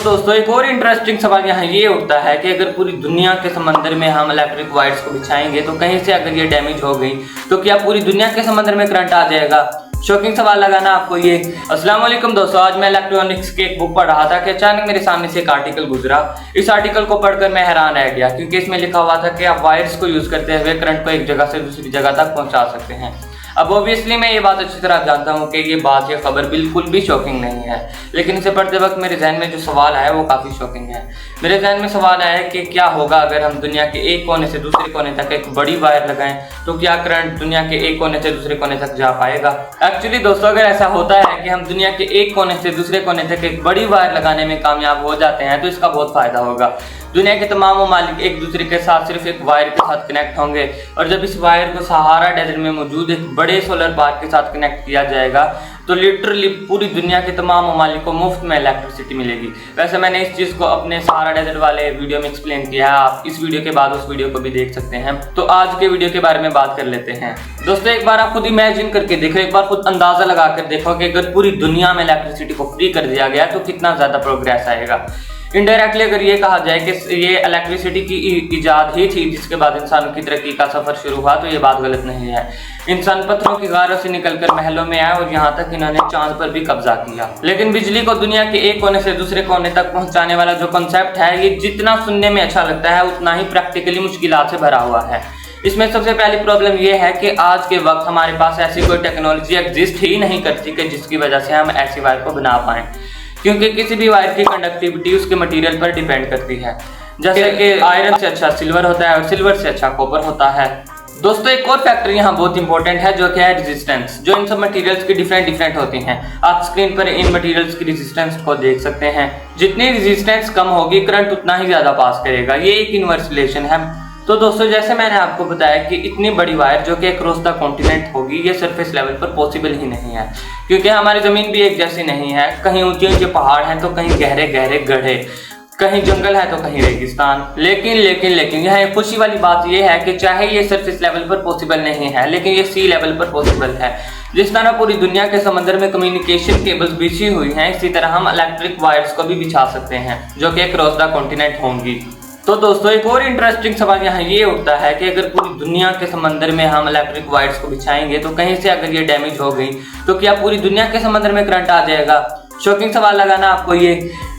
दोस्तों एक और इंटरेस्टिंग सवाल यहाँ ये उठता है कि अगर पूरी दुनिया के समंदर में हम इलेक्ट्रिक वायर्स को बिछाएंगे तो कहीं से अगर ये डैमेज हो गई तो क्या पूरी दुनिया के समंदर में करंट आ जाएगा। शॉकिंग सवाल लगाना आपको ये। अस्सलाम वालेकुम दोस्तों, आज मैं इलेक्ट्रॉनिक्स की एक बुक पढ़ रहा था कि अचानक मेरे सामने से एक आर्टिकल गुजरा। इस आर्टिकल को पढ़कर मैं हैरान रह गया क्योंकि इसमें लिखा हुआ था कि आप वायर्स को यूज करते हुए करंट को एक जगह से दूसरी जगह तक पहुंचा सकते हैं। अब ऑब्वियसली मैं ये बात अच्छी तरह जानता हूँ कि ये बात या खबर बिल्कुल भी शॉकिंग नहीं है, लेकिन इसे पढ़ते वक्त मेरे जहन में जो सवाल आया वो काफ़ी शॉकिंग है। मेरे जहन में सवाल आया कि क्या होगा अगर हम दुनिया के एक कोने से दूसरे कोने तक एक बड़ी वायर लगाएं, तो क्या करंट दुनिया के एक कोने से दूसरे कोने तक जा पाएगा। एक्चुअली दोस्तों अगर ऐसा होता है कि हम दुनिया के एक कोने से दूसरे कोने तक एक बड़ी वायर लगाने में कामयाब हो जाते हैं तो इसका बहुत फायदा होगा। दुनिया के तमाम ममालिक एक दूसरे के साथ सिर्फ एक वायर के साथ कनेक्ट होंगे और जब इस वायर को सहारा डेजर्ट में मौजूद एक बड़े सोलर पार्क के साथ कनेक्ट किया जाएगा तो लिटरली पूरी दुनिया के तमाम ममालिक को मुफ्त में इलेक्ट्रिसिटी मिलेगी। वैसे मैंने इस चीज़ को अपने सहारा डेजर्ट वाले वीडियो में एक्सप्लेन किया है, आप इस वीडियो के बाद उस वीडियो को भी देख सकते हैं। तो आज के वीडियो के बारे में बात कर लेते हैं। दोस्तों एक बार आप खुद इमेजिन करके देखो, एक बार खुद अंदाजा लगा कर देखो कि अगर पूरी दुनिया में इलेक्ट्रिसिटी को फ्री कर दिया गया तो कितना ज़्यादा प्रोग्रेस आएगा। इनडायरेक्टली अगर ये कहा जाए कि ये इलेक्ट्रिसिटी की इजाद ही थी जिसके बाद इंसान की तरक्की का सफर शुरू हुआ तो ये बात गलत नहीं है। इंसान पत्थरों की गारों से निकलकर महलों में आए और यहाँ तक इन्होंने चांद पर भी कब्जा किया। लेकिन बिजली को दुनिया के एक कोने से दूसरे कोने तक पहुंचाने वाला जो कॉन्सेप्ट है ये जितना सुनने में अच्छा लगता है उतना ही प्रैक्टिकली मुश्किलात से भरा हुआ है। इसमें सबसे पहली प्रॉब्लम ये है कि आज के वक्त हमारे पास ऐसी कोई टेक्नोलॉजी एग्जिस्ट ही नहीं करती कि जिसकी वजह से हम ऐसी वायर को बना पाएं, क्योंकि किसी भी वायर की कंडक्टिविटी उसके मटेरियल पर डिपेंड करती है। जैसे कि आयरन से अच्छा सिल्वर होता है और सिल्वर से अच्छा कॉपर होता है। दोस्तों एक और फैक्टर यहाँ बहुत इंपॉर्टेंट है जो कि है रेजिस्टेंस, जो इन सब मटेरियल्स की डिफरेंट होती हैं। आप स्क्रीन पर इन मटेरियल्स की रेजिस्टेंस को देख सकते हैं। जितनी रेजिस्टेंस कम होगी करंट उतना ही ज्यादा पास करेगा, ये एक इनवर्स रिलेशन है। तो दोस्तों जैसे मैंने आपको बताया कि इतनी बड़ी वायर जो कि अक्रॉस द कॉन्टिनेंट होगी ये सरफेस लेवल पर पॉसिबल ही नहीं है, क्योंकि हमारी ज़मीन भी एक जैसी नहीं है। कहीं ऊंचे ऊंचे पहाड़ हैं तो कहीं गहरे गहरे गड्ढे, कहीं जंगल है तो कहीं रेगिस्तान। लेकिन यह एक खुशी वाली बात यह है कि चाहे ये सरफेस लेवल पर पॉसिबल नहीं है लेकिन ये सी लेवल पर पॉसिबल है। जिस तरह पूरी दुनिया के समंदर में कम्युनिकेशन केबल्स बिछी हुई हैं इसी तरह हम इलेक्ट्रिक वायर्स को भी बिछा सकते हैं जो कि अक्रॉस द कॉन्टिनेंट होंगी। तो दोस्तों एक और इंटरेस्टिंग सवाल यहाँ ये उठता है कि अगर पूरी दुनिया के समंदर में हम इलेक्ट्रिक वायर्स को बिछाएंगे तो कहीं से अगर ये डैमेज हो गई तो क्या पूरी दुनिया के समंदर में करंट आ जाएगा। शॉकिंग सवाल लगाना आपको ये।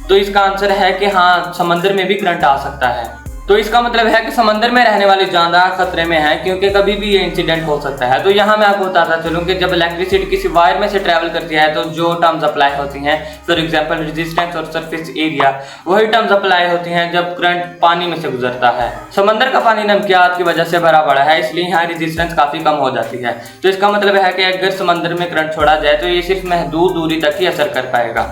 तो इसका आंसर है कि हाँ, समंदर में भी करंट आ सकता है। तो इसका मतलब है कि समंदर में रहने वाले जानदार खतरे में हैं क्योंकि कभी भी ये इंसिडेंट हो सकता है। तो यहाँ मैं आपको बताता चलूँ कि जब इलेक्ट्रिसिटी किसी वायर में से ट्रैवल करती है तो जो टर्म्स अप्लाई होती हैं, फॉर एग्जांपल रेजिस्टेंस और सरफेस एरिया, वही टर्म्स अप्लाई होती हैं जब करंट पानी में से गुजरता है। समंदर का पानी नमकियात की वजह से भरा पड़ा है इसलिए यहाँ रेजिस्टेंस काफ़ी कम हो जाती है। तो इसका मतलब है कि अगर समंदर में करंट छोड़ा जाए तो ये सिर्फ महदूद दूरी तक ही असर कर पाएगा।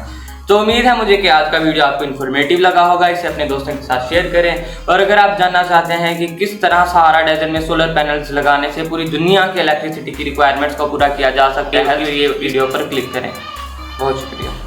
तो उम्मीद है मुझे कि आज का वीडियो आपको इन्फॉर्मेटिव लगा होगा। इसे अपने दोस्तों के साथ शेयर करें और अगर आप जानना चाहते हैं कि किस तरह सहारा डेजर्ट में सोलर पैनल्स लगाने से पूरी दुनिया के इलेक्ट्रिसिटी की रिक्वायरमेंट्स को पूरा किया जा सकता है तो ये वीडियो पर क्लिक करें। बहुत शुक्रिया।